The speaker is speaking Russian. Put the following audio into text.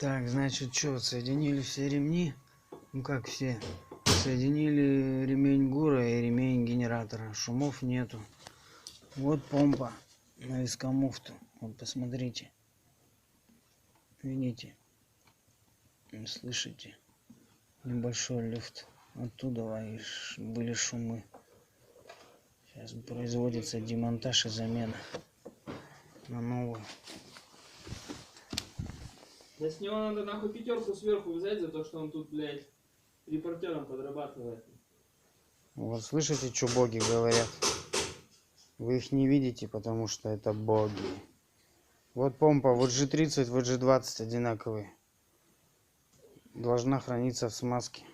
Так, значит, что, соединили все ремни? Ну как все? Соединили ремень ГУРа и ремень генератора. Шумов нету. Вот помпа на вискомуфту. Вот посмотрите. Видите? Слышите? Небольшой люфт. Оттуда были шумы. Сейчас производится демонтаж и замена на новую. Да с него надо нахуй пятерку сверху взять за то, что он тут, блядь, репортером подрабатывает. Вот слышите, что боги говорят? Вы их не видите, потому что это боги. Вот помпа, вот G30, вот G20 одинаковые. Должна храниться в смазке.